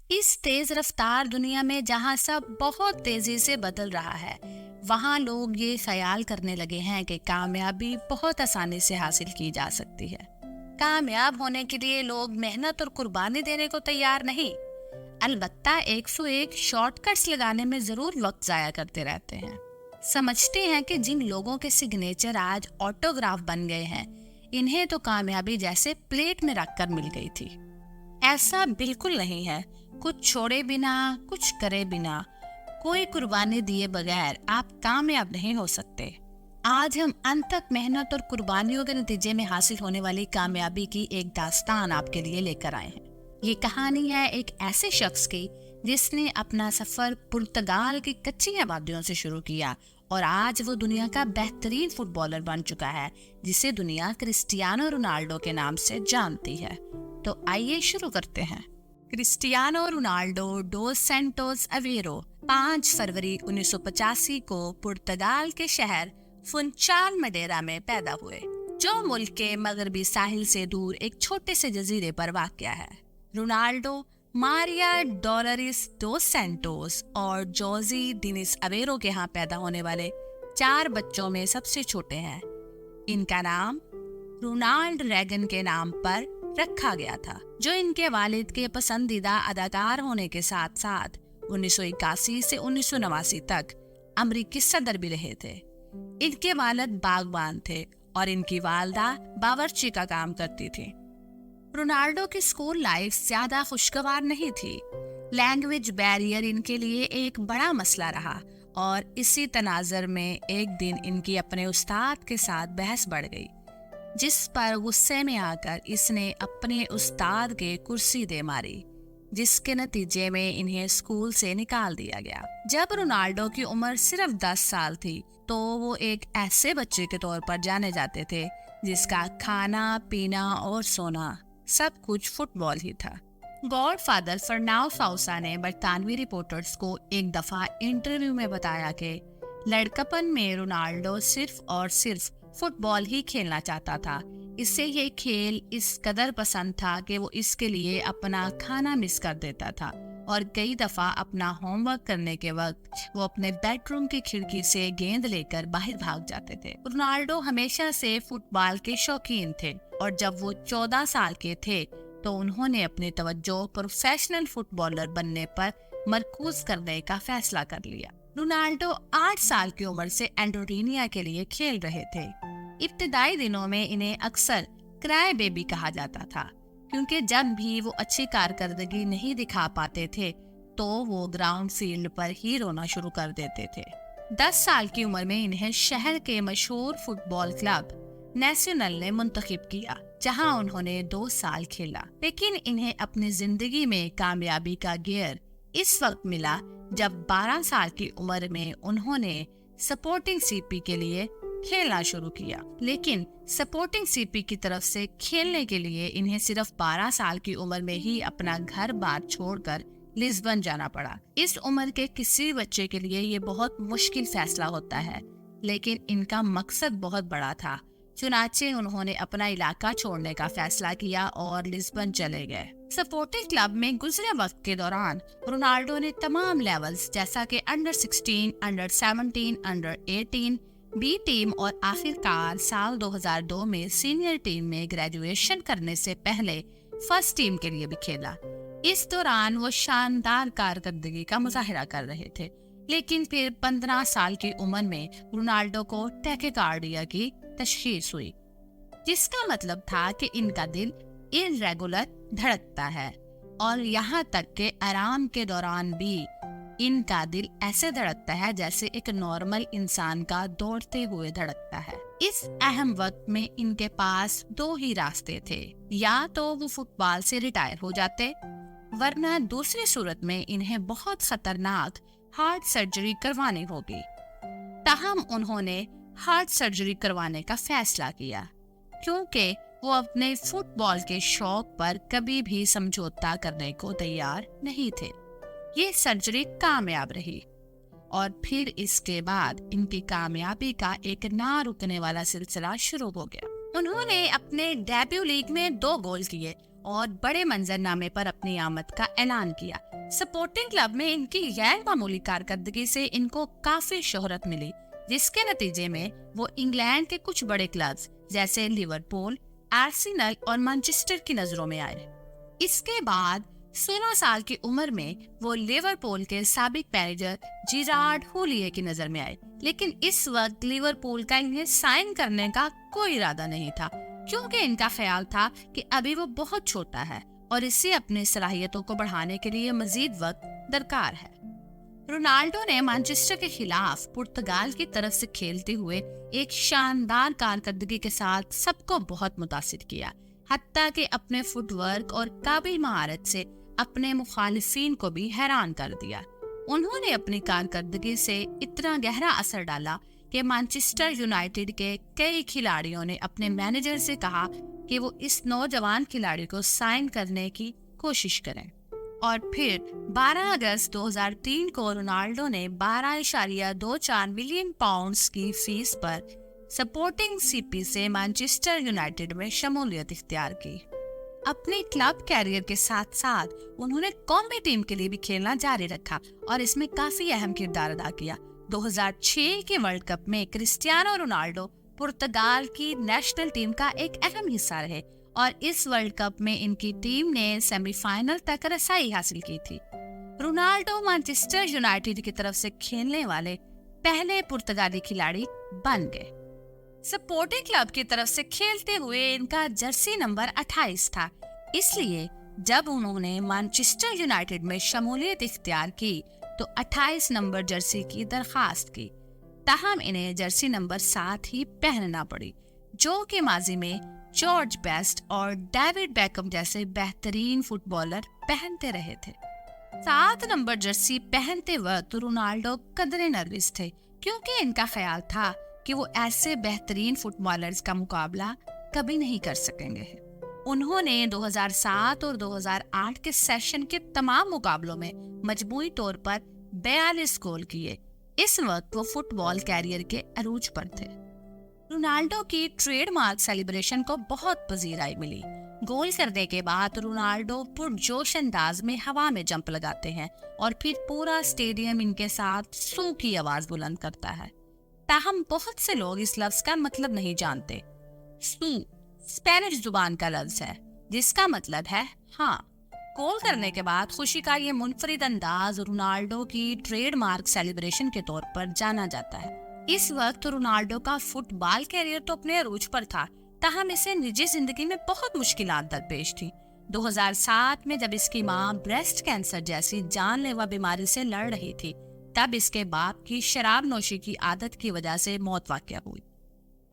اس تیز رفتار دنیا میں جہاں سب بہت تیزی سے بدل رہا ہے، وہاں لوگ یہ خیال کرنے لگے ہیں کہ کامیابی بہت آسانی سے حاصل کی جا سکتی ہے۔ کامیاب ہونے کے لیے لوگ محنت اور قربانی دینے کو تیار نہیں، البتہ 101 شارٹ کٹس لگانے میں ضرور وقت ضائع کرتے رہتے ہیں۔ سمجھتے ہیں کہ جن لوگوں کے سگنیچر آج آٹوگراف بن گئے ہیں، انہیں تو کامیابی جیسے پلیٹ میں رکھ کر مل گئی تھی۔ ایسا بالکل نہیں ہے۔ کچھ چھوڑے بنا، کچھ کرے بنا، کوئی قربانی دیے بغیر آپ کامیاب نہیں ہو سکتے۔ آج ہم انتھک محنت اور قربانیوں کے نتیجے میں حاصل ہونے والی کامیابی کی ایک داستان آپ کے لیے لے کر آئے ہیں۔ یہ کہانی ہے ایک ایسے شخص کی جس نے اپنا سفر پرتگال کی کچی آبادیوں سے شروع کیا اور آج وہ دنیا کا بہترین فٹ بالر بن چکا ہے، جسے دنیا کرسٹیانو رونالڈو کے نام سے جانتی ہے۔ تو آئیے شروع کرتے ہیں۔ کرسٹیانو رونالڈو ڈوس سینٹوس اویرو 5 فروری 1985 کو پرتگال کے شہر فنچال میڈیرا میں پیدا ہوئے، جو ملک کے مغربی ساحل سے دور ایک چھوٹے سے جزیرے پر واقع ہے۔ رونالڈو ماریا ڈولریس ڈوس سینٹوس اور جوزی ڈینیس اویرو کے ہاں پیدا ہونے والے 4 بچوں میں سب سے چھوٹے ہیں۔ ان کا نام رونالڈ ریگن کے نام پر رکھا گیا تھا، جو ان کے والد کے پسندیدہ اداکار ہونے کے ساتھ ساتھ 1981 سے 1989 تک امریکی صدر بھی رہے تھے۔ ان کے والد باغبان تھے اور ان کی والدہ باورچی کا کام کرتی تھی۔ رونالڈو کی اسکول لائف زیادہ خوشگوار نہیں تھی۔ لینگویج بیریئر ان کے لیے ایک بڑا مسئلہ رہا اور اسی تناظر میں ایک دن ان کی اپنے استاد کے ساتھ بحث بڑھ گئی، جس پر غصے میں آ کر اس نے اپنے استاد کے کرسی دے ماری، جس کے نتیجے میں انہیں اسکول سے نکال دیا گیا۔ جب رونالڈو کی عمر صرف 10 سال تھی تو وہ ایک ایسے بچے کے طور پر جانے جاتے تھے جس کا کھانا، پینا اور سونا سب کچھ فٹ بال ہی تھا۔ گاڈ فادر فرناؤ فاؤسا نے برطانوی رپورٹرز کو ایک دفعہ انٹرویو میں بتایا کہ لڑکپن میں رونالڈو صرف اور صرف فٹ بال ہی کھیلنا چاہتا تھا۔ اسے یہ کھیل اس قدر پسند تھا کہ وہ اس کے لیے اپنا کھانا مس کر دیتا تھا اور کئی دفعہ اپنا ہوم ورک کرنے کے وقت وہ اپنے بیڈ روم کی کھڑکی سے گیند لے کر باہر بھاگ جاتے تھے۔ رونالڈو ہمیشہ سے فٹ بال کے شوقین تھے اور جب وہ 14 سال کے تھے تو انہوں نے اپنی توجہ پروفیشنل فٹ بالر بننے پر مرکوز کرنے کا فیصلہ کر لیا۔ رونالڈو 8 سال کی عمر سے اینڈورینیا کے لیے کھیل رہے تھے۔ ابتدائی دنوں میں انہیں اکثر کرائے بیبی کہا جاتا تھا، کیونکہ جب بھی وہ اچھی کارکردگی نہیں دکھا پاتے تھے تو وہ گراؤنڈ فیلڈ پر ہی رونا شروع کر دیتے تھے۔ 10 سال کی عمر میں انہیں شہر کے مشہور فٹ بال کلب نیشنل نے منتخب کیا، جہاں انہوں نے 2 سال کھیلا۔ لیکن انہیں اپنی زندگی میں کامیابی کا گیئر اس وقت ملا جب 12 سال کی عمر میں انہوں نے سپورٹنگ سی پی کے لیے کھیلنا شروع کیا۔ لیکن سپورٹنگ سی پی کی طرف سے کھیلنے کے لیے انہیں صرف 12 سال کی عمر میں ہی اپنا گھر بار چھوڑ کر لسبن جانا پڑا۔ اس عمر کے کسی بچے کے لیے یہ بہت مشکل فیصلہ ہوتا ہے، لیکن ان کا مقصد بہت بڑا تھا، چنانچہ انہوں نے اپنا علاقہ چھوڑنے کا فیصلہ کیا اور لسبن چلے گئے۔ سپورٹنگ کلب میں گزرے وقت کے دوران رونالڈو نے تمام لیولز جیسا کہ under 16، under 17، under 18، B team اور آخر کار سال 2002 میں سینئر ٹیم میں گریجویشن کرنے سے پہلے فرسٹ ٹیم کے لیے بھی کھیلا۔ اس دوران وہ شاندار کارکردگی کا مظاہرہ کر رہے تھے، لیکن پھر 15 سال کی عمر میں رونالڈو کو ٹیکیکارڈیا کی تشخیص ہوئی، جس کا مطلب تھا کہ ان کا دل irregular دھڑکتا ہے، اور یہاں تک کہ آرام کے دوران بھی ان کا دل ایسے دھڑکتا ہے جیسے ایک نارمل انسان کا دوڑتے ہوئے دھڑکتا ہے۔ اس اہم وقت میں ان کے پاس 2 ہی راستے تھے، یا تو وہ فٹ بال سے ریٹائر ہو جاتے، ورنہ دوسری صورت میں انہیں بہت خطرناک ہارٹ سرجری کروانی ہوگی۔ تاہم انہوں نے ہارٹ سرجری کروانے کا فیصلہ کیا، کیونکہ وہ اپنے فٹ بال کے شوق پر کبھی بھی سمجھوتا کرنے کو تیار نہیں تھے۔ یہ سرجری کامیاب رہی اور پھر اس کے بعد ان کی کامیابی کا ایک نہ رکنے والا سلسلہ شروع ہو گیا۔ انہوں نے اپنے ڈیبیو لیگ میں 2 گول کیے اور بڑے منظرنامے پر اپنی آمد کا اعلان کیا۔ سپورٹنگ کلب میں ان کی غیر معمولی کارکردگی سے ان کو کافی شہرت ملی، جس کے نتیجے میں وہ انگلینڈ کے کچھ بڑے کلبز جیسے لیورپول، آرسنل اور مانچسٹر کی نظروں میں آئے۔ اس کے بعد 16 سال کی عمر میں وہ لیورپول کے سابق مینیجر جیرارڈ ہولیے کی نظر میں آئے، لیکن اس وقت لیورپول کا انہیں سائن کرنے کا کوئی ارادہ نہیں تھا، کیونکہ ان کا خیال تھا کہ ابھی وہ بہت چھوٹا ہے اور اسے اپنی صلاحیتوں کو بڑھانے کے لیے مزید وقت درکار ہے۔ رونالڈو نے مانچسٹر کے خلاف پرتگال کی طرف سے کھیلتے ہوئے ایک شاندار کارکردگی کے ساتھ سب کو بہت متاثر کیا، حتیٰ کہ اپنے فٹ ورک اور قابل مہارت سے اپنے مخالفین کو بھی حیران کر دیا۔ انہوں نے اپنی کارکردگی سے اتنا گہرا اثر ڈالا کہ مانچسٹر یونائیٹڈ کے کئی کھلاڑیوں نے اپنے مینیجر سے کہا کہ وہ اس نوجوان کھلاڑی کو سائن کرنے کی کوشش کریں، اور پھر 12 اگست 2003 کو رونالڈو نے 12.24 ملین پاؤنڈز کی فیس پر سپورٹنگ سی پی سے مانچسٹر یونائیٹڈ میں شمولیت اختیار کی۔ اپنے کلب کیریئر کے ساتھ ساتھ انہوں نے قومی ٹیم کے لیے بھی کھیلنا جاری رکھا اور اس میں کافی اہم کردار ادا کیا۔ 2006 کے ورلڈ کپ میں کرسٹیانو رونالڈو پرتگال کی نیشنل ٹیم کا ایک اہم حصہ رہے اور اس ورلڈ کپ میں ان کی ٹیم نے سیمی فائنل تک رسائی حاصل کی تھی۔ رونالڈو مانچسٹر یونائیٹڈ کی طرف سے کھیلنے والے پہلے پرتگالی کھلاڑی بن گئے۔ سپورٹنگ کلب کی طرف سے کھیلتے ہوئے ان کا جرسی نمبر 28 تھا، اس لیے جب انہوں نے مانچسٹر یونائیٹڈ میں شمولیت اختیار کی تو 28 نمبر جرسی کی درخواست کی، تاہم انہیں جرسی نمبر 7 ہی پہننا پڑی، جو کہ ماضی میں جارج بیسٹ اور ڈیوڈ بیکم جیسے بہترین فٹ بالر پہنتے رہے تھے۔ 7 نمبر جرسی پہنتے وقت رونالڈو قدرے نروس تھے، کیونکہ ان کا خیال تھا کہ وہ ایسے بہترین فٹ بالرز کا مقابلہ کبھی نہیں کر سکیں گے۔ انہوں نے 2007 اور 2008 کے سیشن کے تمام مقابلوں میں مجموعی طور پر 42 گول کیے۔ اس وقت وہ فٹ بال کیریئر کے عروج پر تھے۔ رونالڈو کی ٹریڈ مارک سیلیبریشن کو بہت پذیرائی ملی۔ گول کرنے کے بعد رونالڈو پرجوش انداز میں ہوا میں جمپ لگاتے ہیں اور پھر پورا اسٹیڈیم ان کے ساتھ سو کی آواز بلند کرتا ہے۔ تاہم بہت سے لوگ اس لفظ کا مطلب نہیں جانتے۔ سو اسپینش زبان کا لفظ ہے جس کا مطلب ہے ہاں۔ گول کرنے کے بعد خوشی کا یہ منفرد انداز رونالڈو کی ٹریڈ مارک سیلیبریشن کے طور پر جانا جاتا ہے۔ اس وقت رونالڈو کا فٹ بال کیریئر تو اپنے عروج پر تھا، تاہم اسے نجی زندگی میں بہت مشکلات درپیش تھی۔ 2007 میں جب اس کی ماں بریسٹ کینسر جیسی جان لیوا بیماری سے لڑ رہی تھی، تب اس کے باپ کی شراب نوشی کی عادت کی وجہ سے موت واقع ہوئی۔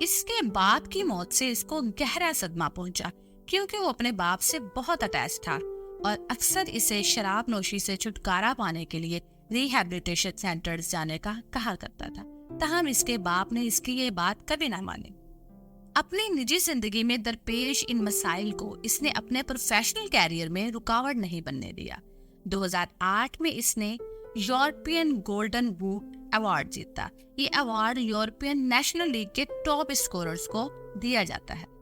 اس کے باپ کی موت سے اس کو گہرا صدمہ پہنچا، کیونکہ وہ اپنے باپ سے بہت اٹیچ تھا اور اکثر اسے شراب نوشی سے چھٹکارا پانے کے لیے ریہیبلیٹیشن سینٹرز جانے کا کہا کرتا تھا، تاہم اس کے باپ نے اس کی یہ بات کبھی نہ مانی۔ اپنی نجی زندگی میں درپیش ان مسائل کو اس نے اپنے پروفیشنل کیریئر میں رکاوٹ نہیں بننے دیا۔ 2008 میں اس نے یورپین گولڈن بوٹ ایوارڈ جیتا۔ یہ ایوارڈ یورپین نیشنل لیگ کے ٹاپ اسکوررز کو دیا جاتا ہے۔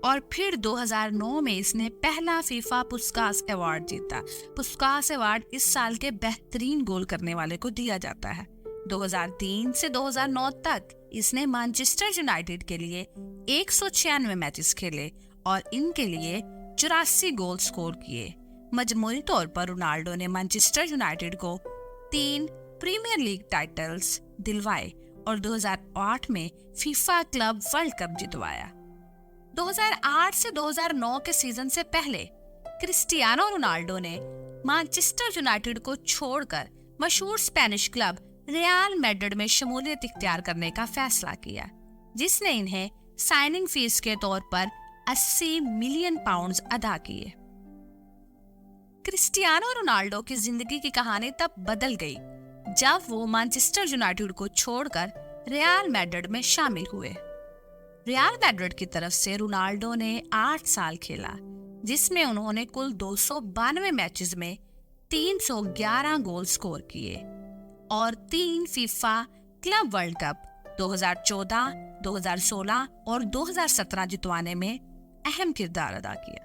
اور پھر 2009 میں اس نے پہلا فیفا پسکاس ایوارڈ جیتا۔ پسکاس ایوارڈ اس سال کے بہترین گول کرنے والے کو دیا جاتا ہے۔ 2003 سے 2009 تک اس نے مانچسٹر یونائیٹڈ کے لیے 196 میچز کھیلے اور ان کے لیے 84 گول سکور کیے۔ مجموعی طور پر رونالڈو نے مانچسٹر یونائیٹڈ کو 3 پریمیئر لیگ ٹائٹلز دلوائے اور 2008 میں فیفا کلب ورلڈ کپ جتوایا۔ 2008 سے 2009 کے سیزن سے پہلے کرسٹیانو رونالڈو نے مانچسٹر یونائیٹڈ کو چھوڑ کر مشہور اسپینش کلب ریال میڈرڈ میں شمولیت اختیار کرنے کا فیصلہ کیا، جس نے انہیں سائننگ فیس کے طور پر 80 ملین پاؤنڈز ادا کیے۔ کرسٹیانو رونالڈو کی زندگی کی کہانی تب بدل گئی جب وہ مانچسٹر یونائیٹڈ کو چھوڑ کر ریال میڈرڈ میں شامل ہوئے۔ ریال میڈرڈ کی طرف سے رونالڈو نے 8 سال کھیلا، جس میں انہوں نے کل 292 میچز میں 311 گول سکور کیے اور 3 فیفا کلب ورلڈ کپ 2014، 2016 اور 2017 جتوانے میں اہم کردار ادا کیا۔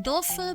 200